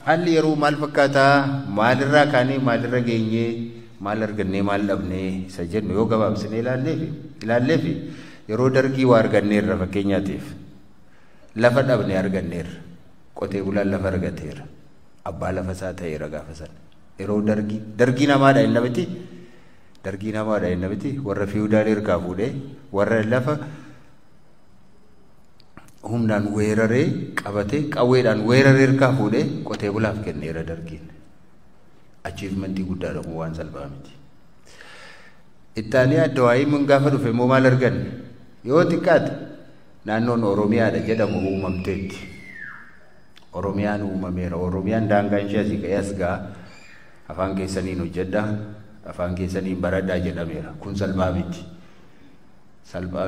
Hal yeroo maal fakkaata maalirraa kaanee maalirra geenyee maal argannee maal dhabnee isa jennu yoo gabaabsinee ilaalleef yeroo dargii waa arganneerra fakkeenyaatiif lafa dhabnee arganneerra qotee bulaan lafa argateera abbaa lafa isaa ta'eera gaafa sana yeroo dargii namaadha hin namiti dargii namaadha hin namiti warra fiiwudaalii hirkaa fuudhee warra lafa humnaan weeraree qabatee qawweedhaan weeraree hirkaa fuudhee qotee bulaaf kenneera dargiin achievmentii guddaadha moo waan salphaa miti. Ittaaliyaa Addawaayii mun gaafa dhufe immoo maal arganne yoo xiqqaate naannoon Oromiyaadha jedhamu uumamteetti Oromiyaan uumameera Oromiyaan daangaan ishee asii ka'ee as ga'a afaan keessaniin hojjedhaa afaan keessaniin baradhaa jedhameera kun salphaa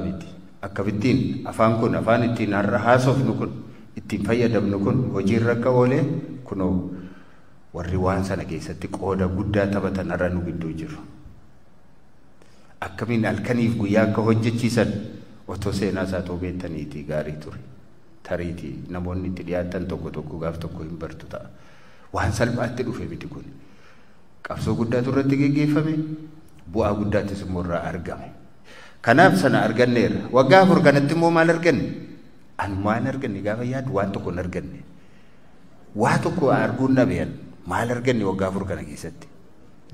miti akkabittiin afaan kun afaan ittiin har'a haasofnu kun ittiin fayyadamnu kun hojiirra akka oolee kunoo warri waan sana keessatti qooda guddaa taphatan har'a nu gidduu jiru akkamiin halkaniif guyyaa akka hojjechiisan otoo seenaa isaa too beektaniitii gaarii ture tariitii namoonni itti dhiyaatan tokko gaaf tokko hin bartu ta'a waan salphaatti dhufe miti kun qabsoo guddaatu irratti geggeeffame bu'aa guddaattis immoo irraa argame. Kanaaf sana arganneerra waggaa afur kanatti immoo maal arganne anumaan arganne gaafa yaadu waan tokko hin arganne waa tokko arguun dhabean maal arganne waggaa afur kana keessatti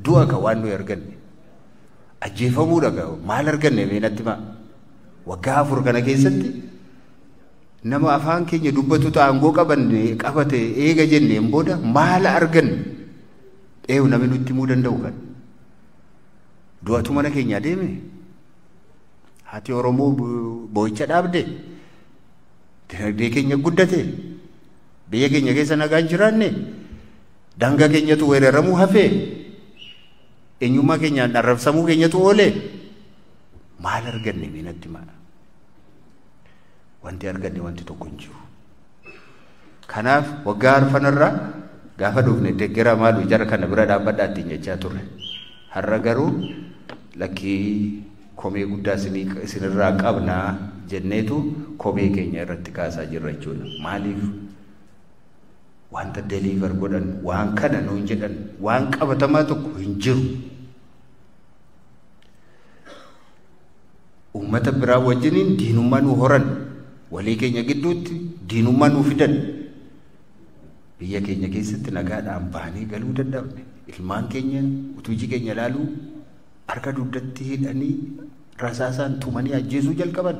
du'a ka waan nuyi arganne ajjeefamuudha ka maal arganne meenatti maa waggaa afur kana keessatti nama afaan keenya dubbatu aangoo qabate eega jenneen booda maal arganne namni nutti himuu danda'u kan du'atu mana keenyaa deeme. Hati Oromoo boo'icha dhaabde dinagdee keenya guddate biyya keenya keessa nagaan jiraanne daangaa keenyatu weeraramuu hafee eenyummaa keenyaan arrabsamuu keenyatu oolee maal arganne meenatti maadha wanti arganne wanti tokko hin jiru. Kanaaf waggaa arfanarraa gaafa dhufne deeggaraa maalu jara kana bira dhaabbadhaa ittiin jechaa turre har'a garuu lakkii komee guddaa isinirraa qabnaa jenneetu komee keenya irratti kaasaa jirra jechuudha. Maaliif wanta deliver godhan waan kana nuun jedhan waan qabatamaa tokko hin jiru. Uummata biraa wajjiniin diinummaa nu horan walii keenya gidduutti diinummaa nu fidan biyya keenya keessatti nagaadhaan baanee galuu dadhabne ilmaan keenya utuujii keenya ilaaluu harka dugdatti hidhanii rasaasaan tumanii ajjeesuu jalqaban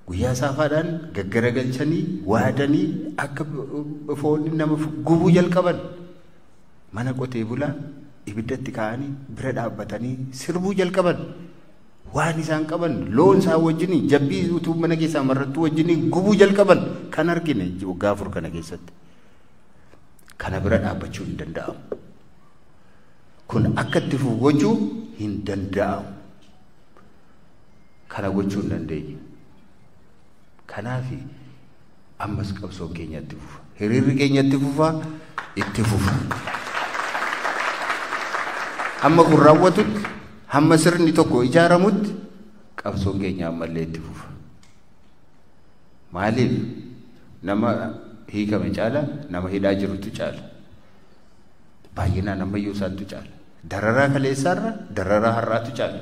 guyyaa saafaadhaan gaggaragalchanii waadanii akka foonni nama gubuu jalqaban mana qotee bulaa ibiddatti kaa'anii bira dhaabbatanii sirbuu jalqaban waan isaan qaban loon isaa wajjinii jabbii utuu mana keessaa marrattuu wajjinii gubuu jalqaban kan argine waggaa afur kana keessatti kana bira dhaabbachuu hin danda'amu. Kun akka itti fufu gochuu hin danda'amu. Kana gochuu hin dandeenye. Kanaaf ammas qabsoon keenya itti fufa. Hiriirri keenya itti fufa. Hamma kun raawwatutti hamma sirni tokko ijaaramutti qabsoon keenya ammallee itti fufa. Maaliif nama hiikame caala nama hidhaa jirutu caala. Baay'inaan ammayyuu isaantu caala. Dararaa kaleessaarra dararaa har'aatu caala.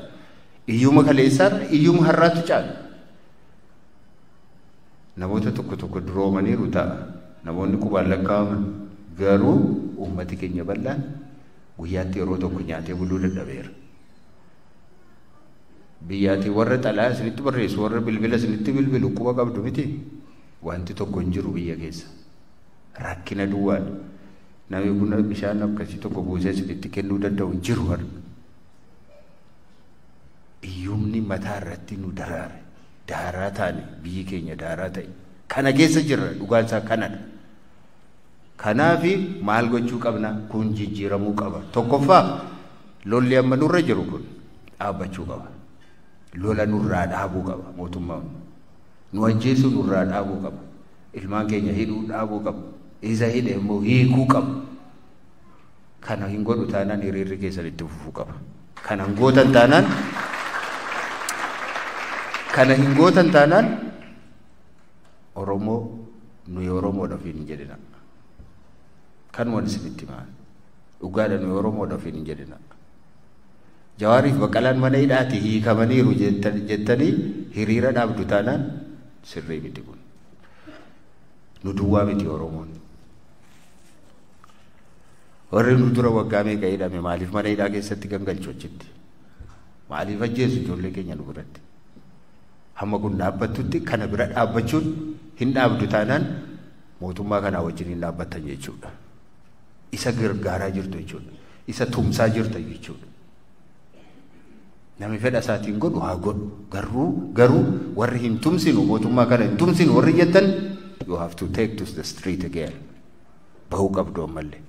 Iyyuma kaleessaarra iyyuma har'aatu caala. Namoota tokko duroomaniiru ta'a. Namoonni qubaan lakkaa'aman garuu uummati keenya bal'aan guyyaatti yeroo tokko nyaatee buluu dadhabeera. Biyyaatti warra xalaa isinitti barreessu warra bilbila isinitti bilbilu quba qabdu miti. Wanti tokko hin jiru biyya keessa. Rakkina duwwaan. Namni buna bishaan akkasii tokko buusee isinitti kennuu danda'u hin jiru har'a. Iyyumni mataa irratti nu daraare. Daaraa taane biyyi keenya daaraa ta'e. Kana keessa jirra dhugaan isaa kanadha. Kanaafi maal gochuu qabna kun jijjiiramuu qaba. Tokkoffaa lolli amma nurra jiru kun dhaabbachuu qaba. Lola nurraa dhaabuu qaba mootummaan. Nu ajjeesuu nurraa dhaabuu qaba. Ilmaan keenya hidhuu dhaabuu qaba. isa hidhe immoo hiikuu qaba. Kana hin godhu taanaan hiriirri keessan itti fufuu qaba. Kana hin gootan taanaan Oromoo nuyi Oromoodhaaf hin jedhina. Kanuma isinitti himaa. Dhugaadha nuyi Oromoodhaaf hin jedhina. Jawaariif Baqqalaan mana hidhaati hiikamaniiru jettanii hiriira dhaabdu taanaan sirrii miti kun. Nu duwwaa miti Oromoon. Warri nu dura waggaa meeqa hidhame maaliif mana hidhaa keessatti gangalchu achitti? Maaliif ajjeesu ijoollee keenya nu biratti? Hamma kun dhaabbattutti kana bira dhaabbachuun hin dhaabdu taanaan mootummaa kanaa wajjin hin dhaabbattan jechuudha. Isa gargaaraa jirtu jechuudha. Isa tumsaa jirtu jechuudha. Namni fedha isaatiin godhu haa godhu. Garuu warri hin tumsinu mootummaa kana hin tumsinu warri jettan you have to take to the street again. Bahuu qabdu ammallee.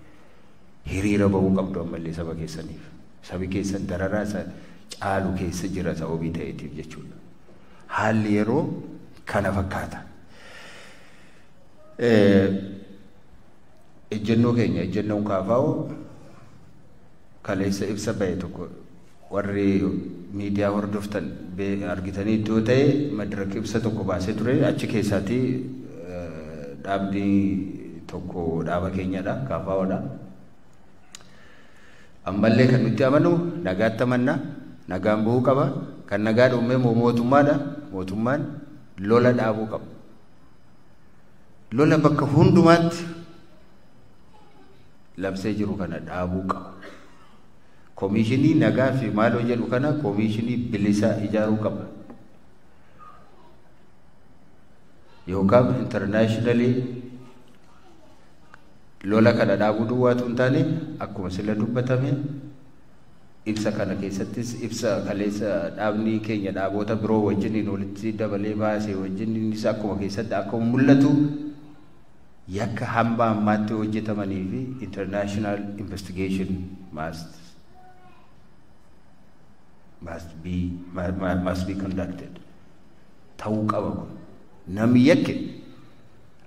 Hiriira bahuu qabdu ammallee saba keessaniif. Sabi keessan dararaa isa caalu keessa jira sababii ta'eetiif jechuudha. Haalli yeroo kana fakkaata. Ejjennoon kaafaa'u kaleessa ibsa bahe tokko warri miidiyaa hordoftan argitanii iddoo ta'e madaraka ibsa tokko baasee ture achi keessaati dhaabni tokko dhaaba keenyadha kaafaa'oodha. Ammallee kan nuti amanu nagaatti amanna nagaan bu'uu qaba kan nagaa dhume mootummaadha mootummaan lola dhaabuu qaba. Lola bakka hundumaatti labsee jiru kana dhaabuu qaba. Komishinii nagaa fi maaloo jedhu kana komishinii bilisaa ijaaruu qaba. Yookaan internationally lola kana dhaabuu duwwaatu hin taane akkuma sila dubbatame ibsa kana keessattis ibsa kaleessa dhaabni keenya dhaaboota biroo wajjin walitti dabalee baasee wajjin innis akkuma keessatti akkuma mul'atu yakka hamba ammaatti hojjetamanii fi international investigation must be conducted. Ta'uu qaba kun. Namni yakke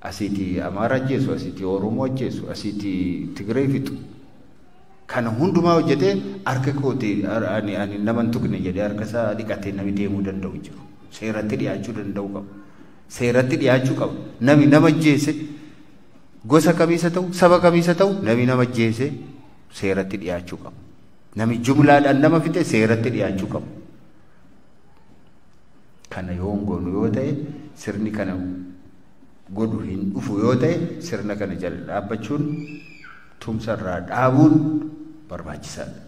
asiiti Amaara ajjeesu, asiiti Oromoo ajjeesu, asiiti Tigree fixu. Kana hundumaa hojjetee harka kootee ani naman tuqne jedhee harka isaa dhiqatee namni deemuu danda'u jiru. Seeratti dhiyaachuu danda'u qaba. Seeratti dhiyaachuu qaba. Namni nama ajjeese gosa kamiisa ta'u saba kamiisa ta'u namni nama ajjeese seeratti dhiyaachuu qaba. Namni jumlaadhaan nama fixe seeratti dhiyaachuu qaba. Kana yoo goonu yoo ta'e sirni kana godhu hin dhufu yoo ta'e sirna kana jala dhaabbachuun tumsarraa dhaabuun barbaachisaadha.